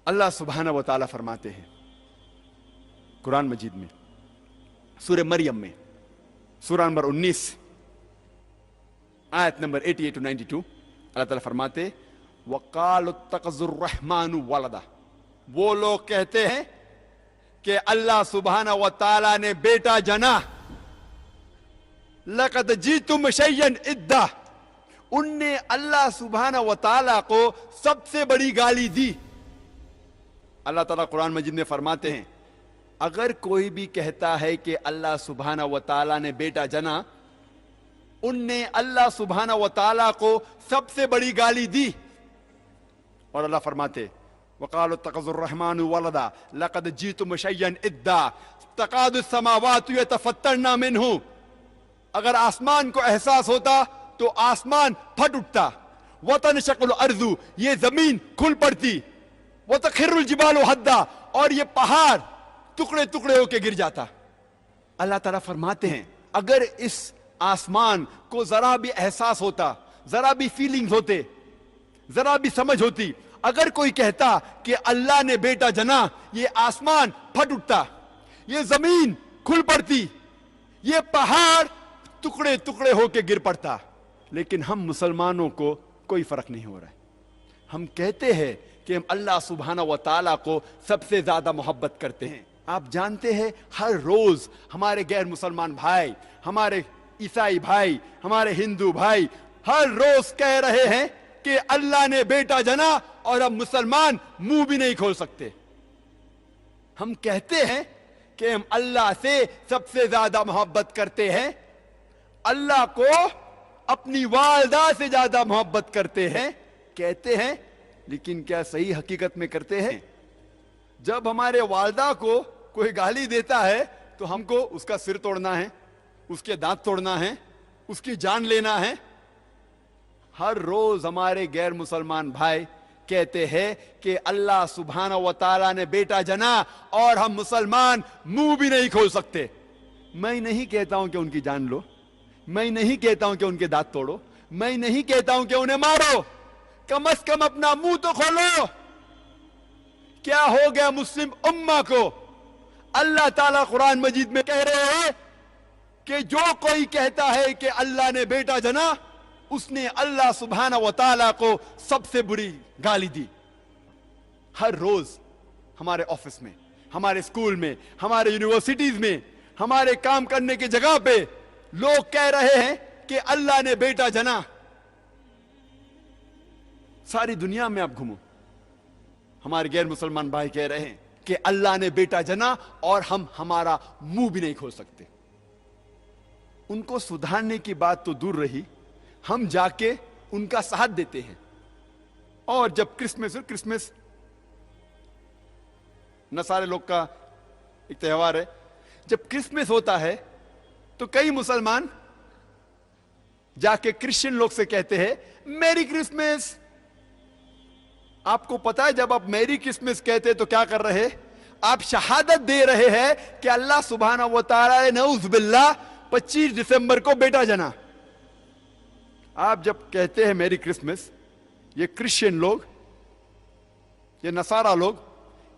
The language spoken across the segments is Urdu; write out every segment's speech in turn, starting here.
اللہ سبحانہ و تعالیٰ فرماتے ہیں قرآن مجید میں سورہ مریم میں سورہ نمبر 19 آیت نمبر 88 to 92 اللہ تعالیٰ فرماتے وَقَالُوا اتَّخَذَ الرَّحْمَنُ وَلَدًا، وہ لوگ کہتے ہیں کہ اللہ سبحانہ و تعالیٰ نے بیٹا جنا، لَقَدْ جِئْتُمْ شَيْئًا إِدًّا، ان نے اللہ سبحانہ و تعالیٰ کو سب سے بڑی گالی دی۔ اللہ تعالیٰ قرآن مجید میں فرماتے ہیں اگر کوئی بھی کہتا ہے کہ اللہ سبحانہ و تعالیٰ نے بیٹا جنا، ان نے اللہ سبحانہ و تعالیٰ کو سب سے بڑی گالی دی۔ اور اللہ فرماتے وَقَالُوا اتَّخَذَ الرَّحْمَنُ وَلَدًا لَقَدْ جِئْتُمْ شَيْئًا إِدًّا تَكَادُ السَّمَاوَاتُ يَتَفَطَّرْنَ مِنْهُ، اگر آسمان کو احساس ہوتا تو آسمان پھٹ اٹھتا، وَتَنشَقُّ الْأَرْضُ، یہ زمین کھل پڑتی، وَتَخِرُّ الْجِبَالُ هَدًّا، اور یہ پہاڑ ٹکڑے ٹکڑے ہو کے گر جاتا۔ اللہ تعالیٰ فرماتے ہیں اگر اس آسمان کو ذرا بھی احساس ہوتا، ذرا بھی فیلنگز ہوتے، ذرا بھی سمجھ ہوتی، اگر کوئی کہتا کہ اللہ نے بیٹا جنا، یہ آسمان پھٹ اٹھتا، یہ زمین کھل پڑتی، یہ پہاڑ ٹکڑے ٹکڑے ہو کے گر پڑتا۔ لیکن ہم مسلمانوں کو کوئی فرق نہیں ہو رہا ہے، ہم کہتے ہیں کہ ہم اللہ سبحانہ و تعالیٰ کو سب سے زیادہ محبت کرتے ہیں۔ آپ جانتے ہیں ہر روز ہمارے غیر مسلمان بھائی، ہمارے عیسائی بھائی، ہمارے ہندو بھائی ہر روز کہہ رہے ہیں کہ اللہ نے بیٹا جنا، اور ہم مسلمان منہ بھی نہیں کھول سکتے۔ ہم کہتے ہیں کہ ہم اللہ سے سب سے زیادہ محبت کرتے ہیں، اللہ کو اپنی والدہ سے زیادہ محبت کرتے ہیں کہتے ہیں، لیکن کیا صحیح حقیقت میں کرتے ہیں؟ جب ہمارے والدہ کو کوئی گالی دیتا ہے تو ہم کو اس کا سر توڑنا ہے، اس کے دانت توڑنا ہے، اس کی جان لینا ہے۔ ہر روز ہمارے غیر مسلمان بھائی کہتے ہیں کہ اللہ سبحانہ و تعالیٰ نے بیٹا جنا، اور ہم مسلمان منہ بھی نہیں کھول سکتے۔ میں نہیں کہتا ہوں کہ ان کی جان لو، میں نہیں کہتا ہوں کہ ان کے دانت توڑو، میں نہیں کہتا ہوں کہ انہیں مارو، کم از کم اپنا منہ تو کھولو۔ کیا ہو گیا مسلم امہ کو؟ اللہ تعالیٰ قرآن مجید میں کہہ رہے ہیں کہ جو کوئی کہتا ہے کہ اللہ نے بیٹا جنا، اس نے اللہ سبحانہ و تعالیٰ کو سب سے بری گالی دی۔ ہر روز ہمارے آفس میں، ہمارے اسکول میں، ہمارے یونیورسٹیز میں، ہمارے کام کرنے کی جگہ پہ لوگ کہہ رہے ہیں کہ اللہ نے بیٹا جنا۔ ساری دنیا میں آپ گھومو، ہمارے غیر مسلمان بھائی کہہ رہے ہیں کہ اللہ نے بیٹا جنا، اور ہم ہمارا منہ بھی نہیں کھول سکتے۔ ان کو سدھارنے کی بات تو دور رہی، ہم جا کے ان کا ساتھ دیتے ہیں۔ اور جب کرسمس نصارے لوگ کا ایک تہوار ہے، جب کرسمس ہوتا ہے تو کئی مسلمان جا کے کرسچن لوگ سے کہتے ہیں میری کرسمس۔ آپ کو پتا ہے جب آپ میری کرسمس کہتے تو کیا کر رہے؟ آپ شہادت دے رہے ہیں کہ اللہ سبحانہ و تعالیٰ نے نعوذ باللہ 25 دسمبر کو بیٹا جنا۔ آپ جب کہتے ہیں میری کرسمس، یہ کرسچن لوگ، یہ نصارہ لوگ،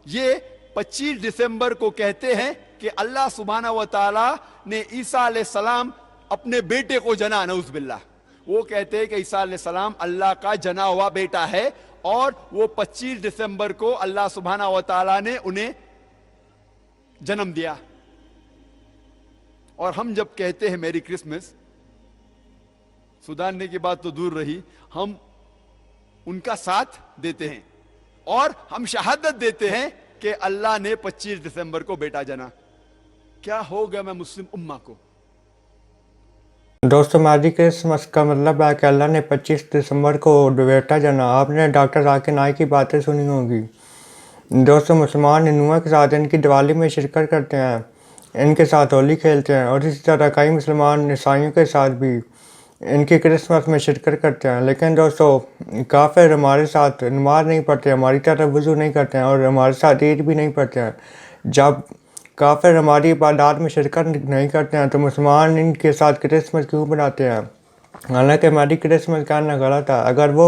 یہ 25 دسمبر کو کہتے ہیں کہ اللہ سبحانہ و تعالیٰ نے عیسیٰ علیہ السلام اپنے بیٹے کو جنا، نعوذ باللہ۔ وہ کہتے ہیں کہ عیسیٰ علیہ السلام اللہ کا جنا ہوا بیٹا ہے، اور وہ 25 دسمبر کو اللہ سبحانہ و تعالیٰ نے انہیں جنم دیا۔ اور ہم جب کہتے ہیں میری کرسمس، سدھارنے کی بات تو دور رہی، ہم ان کا ساتھ دیتے ہیں اور ہم شہادت دیتے ہیں کہ اللہ نے 25 دسمبر کو بیٹا جنا۔ کیا ہو گیا میں مسلم امہ کو؟ دوستو، میری کرسمس کا مطلب ہے کہ اللہ نے 25 دسمبر کو بیٹا جنا۔ آپ نے ڈاکٹر ذاکر نائک کی باتیں سنی ہوگی۔ دوستو، مسلمان ہندوؤں کے ساتھ ان کی دیوالی میں شرکت کرتے ہیں، ان کے ساتھ ہولی کھیلتے ہیں، اور اسی طرح کئی مسلمان عیسائیوں کے ساتھ بھی ان کی کرسمس میں شرکت کرتے ہیں۔ لیکن دوستو، کافر ہمارے ساتھ نماز نہیں پڑھتے، ہماری طرح وضو نہیں کرتے ہیں، اور ہمارے ساتھ عید بھی نہیں پڑھتے ہیں۔ جب کافر ہماری عبادات میں شرکت نہیں کرتے ہیں تو مسلمان ان کے ساتھ کرسمس کیوں بناتے ہیں؟ حالانکہ ہماری کرسمس کہنا غلط ہے۔ اگر وہ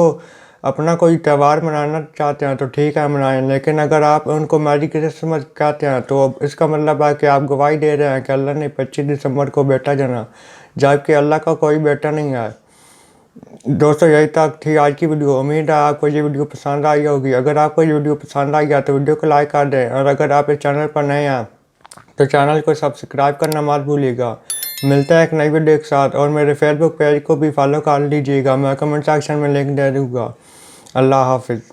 اپنا کوئی تہوار منانا چاہتے ہیں تو ٹھیک ہے منائیں، لیکن اگر آپ ان کو میری کرسمس کہتے ہیں تو اس کا مطلب ہے کہ آپ گواہی دے رہے ہیں کہ اللہ نے 25 دسمبر کو بیٹا جنا، جبکہ اللہ کا کوئی بیٹا نہیں ہے۔ دوستو یہی تک تھی آج کی ویڈیو، امید ہے آپ کو یہ ویڈیو پسند آئی ہوگی۔ اگر آپ کو یہ ویڈیو پسند آئی ہے تو ویڈیو کو لائک کر دیں، اور اگر آپ اس چینل پر نئے ہیں تو چینل کو سبسکرائب کرنا مت بھولیے گا۔ ملتا ہے ایک نئی ویڈیو کے ساتھ، اور میرے فیس بک پیج کو بھی فالو کر لیجیے گا، میں کمنٹ سیکشن میں لنک دے دوں گا۔ اللہ حافظ۔